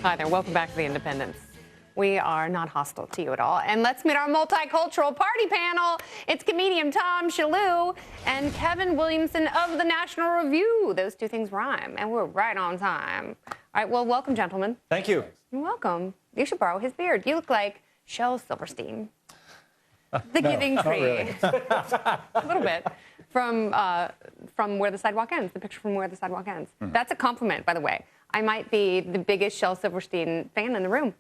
Hi there. Welcome back to The Independence. We are not hostile to you at all. And let's meet our multicultural party panel. It's comedian Tom Shalhoub and Kevin Williamson of the National Review. Those two things rhyme, and we're right on time. All right, well, welcome, gentlemen. Thank you. You're welcome. You should borrow his beard. You look like Shel Silverstein. The Giving Tree. Really. A little bit. From Where the Sidewalk Ends, the picture from Where the Sidewalk Ends. That's a compliment, by the way. I might be the biggest Shel Silverstein fan in the room.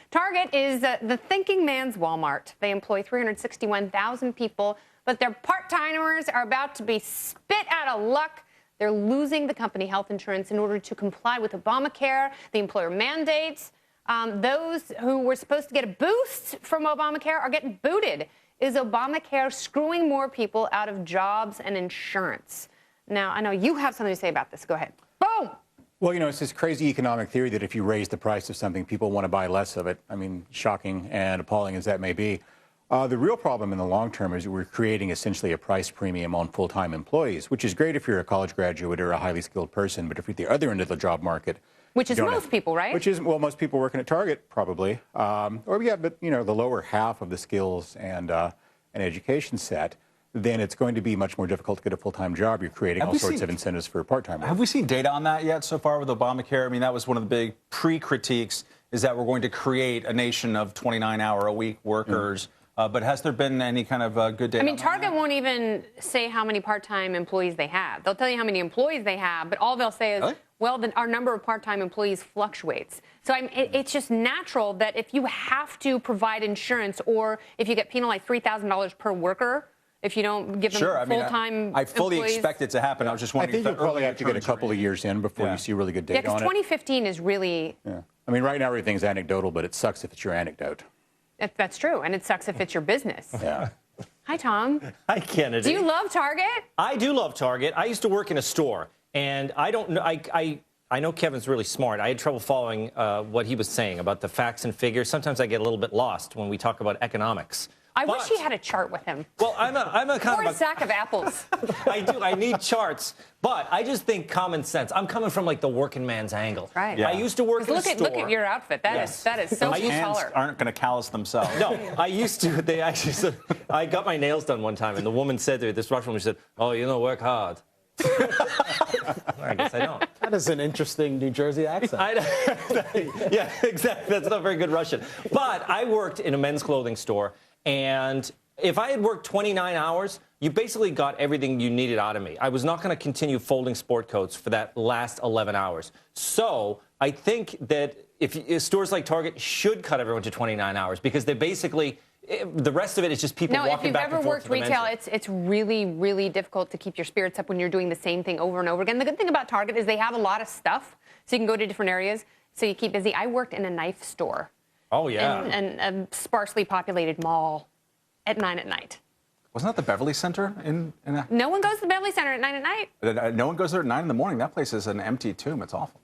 Target is the thinking man's Walmart. They employ 361,000 people, but their part-timers are about to be spit out of luck. They're losing the company health insurance in order to comply with Obamacare, the employer mandates. Those who were supposed to get a boost from Obamacare are getting booted. Is Obamacare screwing more people out of jobs and insurance? Now, I know you have something to say about this. Go ahead. Boom! Well, you know, it's this crazy economic theory that if you raise the price of something, people want to buy less of it. I mean, shocking and appalling as that may be. The real problem in the long term is we're creating essentially a price premium on full-time employees, which is great if you're a college graduate or a highly skilled person, but if you're at the other end of the job market... Which is most people, right? Which is, well, most people working at Target, probably. Or, yeah, but, you know, the lower half of the skills and an education set, then it's going to be much more difficult to get a full-time job. You're creating all sorts of incentives for part-time work. Have we seen data on that yet so far with Obamacare? I mean, that was one of the big pre-critiques, is that we're going to create a nation of 29-hour-a-week workers. But has there been any kind of good data? I mean, Target won't even say how many part-time employees they have. They'll tell you how many employees they have, but all they'll say is, really? Well, our number of part-time employees fluctuates. So it's just natural that if you have to provide insurance or if you get penalized $3,000 per worker, if you don't give them full-time I fully expect it to happen. I was just wondering. I think you'll probably have to get a couple of years in before you see really good data on it. Yeah, because 2015 is really... Yeah. I mean, right now everything's anecdotal, but it sucks if it's your anecdote. That's true, and it sucks if it's your business. Yeah. Hi, Tom. Hi, Kennedy. Do you love Target? I do love Target. I used to work in a store, and I don't know. I know Kevin's really smart. I had trouble following what he was saying about the facts and figures. Sometimes I get a little bit lost when we talk about economics. I wish he had a chart with him. Well, I'm a kind or of a sack of apples. I do. I need charts, but I just think common sense. I'm coming from like the working man's angle. Right. Yeah. I used to work in a store. Look at your outfit. That is so much taller. Aren't going to callous themselves. No, I used to. They actually said, I got my nails done one time, and the woman said to this Russian woman, she said, "Oh, you know, work hard." I guess I don't. That is an interesting New Jersey accent. Yeah, exactly. That's not very good Russian. But I worked in a men's clothing store, and if I had worked 29 hours, you basically got everything you needed out of me. I was not going to continue folding sport coats for that last 11 hours. So I think that if stores like Target should cut everyone to 29 hours because they basically... the rest of it is just people walking back and forth. No, if you've ever worked retail, it's really, really difficult to keep your spirits up when you're doing the same thing over and over again. The good thing about Target is they have a lot of stuff, so you can go to different areas, so you keep busy. I worked in a knife store. Oh, yeah. In a sparsely populated mall at 9 at night. Wasn't that the Beverly Center? No one goes to the Beverly Center at 9 at night? No one goes there at 9 in the morning. That place is an empty tomb. It's awful.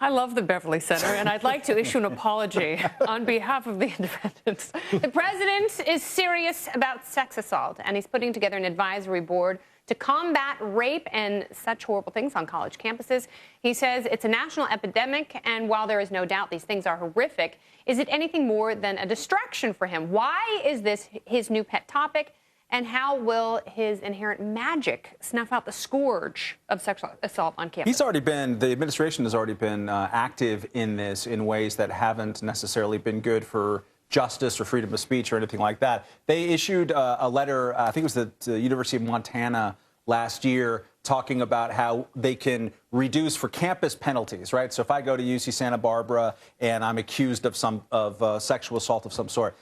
I love the Beverly Center, and I'd like to issue an apology on behalf of the Independents. The president is serious about sex assault, and he's putting together an advisory board to combat rape and such horrible things on college campuses. He says it's a national epidemic, and while there is no doubt these things are horrific, is it anything more than a distraction for him? Why is this his new pet topic? And how will his inherent magic snuff out the scourge of sexual assault on campus? The administration has already been active in this in ways that haven't necessarily been good for justice or freedom of speech or anything like that. They issued a letter, I think it was the University of Montana last year, talking about how they can reduce for campus penalties, right? So if I go to UC Santa Barbara and I'm accused of sexual assault of some sort,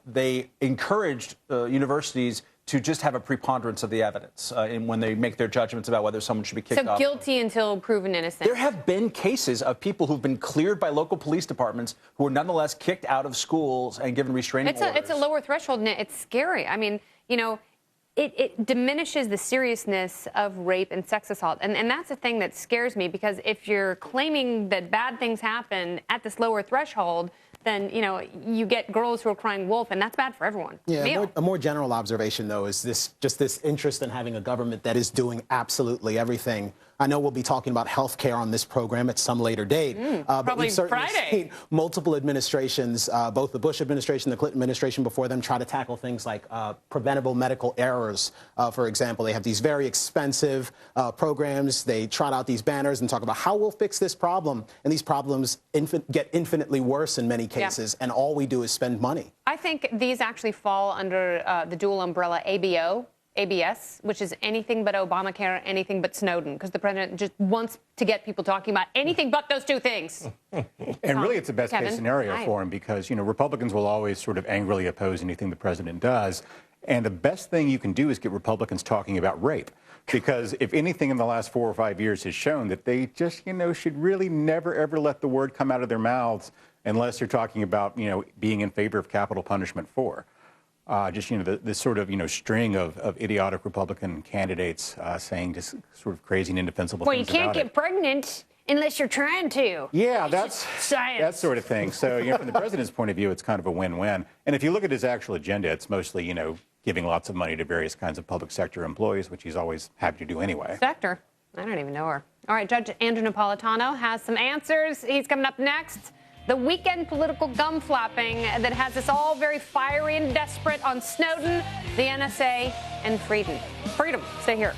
they encouraged universities to just have a preponderance of the evidence when they make their judgments about whether someone should be kicked off. So guilty until proven innocent. There have been cases of people who've been cleared by local police departments who are nonetheless kicked out of schools and given restraining orders. It's a lower threshold, and it's scary. I mean, you know, it diminishes the seriousness of rape and sex assault. And that's the thing that scares me, because if you're claiming that bad things happen at this lower threshold, then, you know, you get girls who are crying wolf, and that's bad for everyone. Yeah, a more general observation, though, is this interest in having a government that is doing absolutely everything. I know we'll be talking about health care on this program at some later date. But we've certainly seen multiple administrations, both the Bush administration, the Clinton administration before them, try to tackle things like preventable medical errors. For example, they have these very expensive programs. They trot out these banners and talk about how we'll fix this problem. And these problems get infinitely worse in many cases. And all we do is spend money. I think these actually fall under the dual umbrella ABS, which is anything but Obamacare, anything but Snowden, because the president just wants to get people talking about anything but those two things. And really, it's the best case scenario for him because, you know, Republicans will always sort of angrily oppose anything the president does. And the best thing you can do is get Republicans talking about rape. Because if anything in the last 4 or 5 years has shown that they just, you know, should really never, ever let the word come out of their mouths unless they're talking about, you know, being in favor of capital punishment for. Just, you know, this sort of, you know, string of idiotic Republican candidates saying just sort of crazy and indefensible things about it. Well, you can't get pregnant unless you're trying to. Yeah, that's science. That sort of thing. So, you know, from the president's point of view, it's kind of a win-win. And if you look at his actual agenda, it's mostly, you know, giving lots of money to various kinds of public sector employees, which he's always happy to do anyway. Sector? I don't even know her. All right, Judge Andrew Napolitano has some answers. He's coming up next. The weekend political gum flapping that has us all very fiery and desperate on Snowden, the NSA, and freedom. Stay here.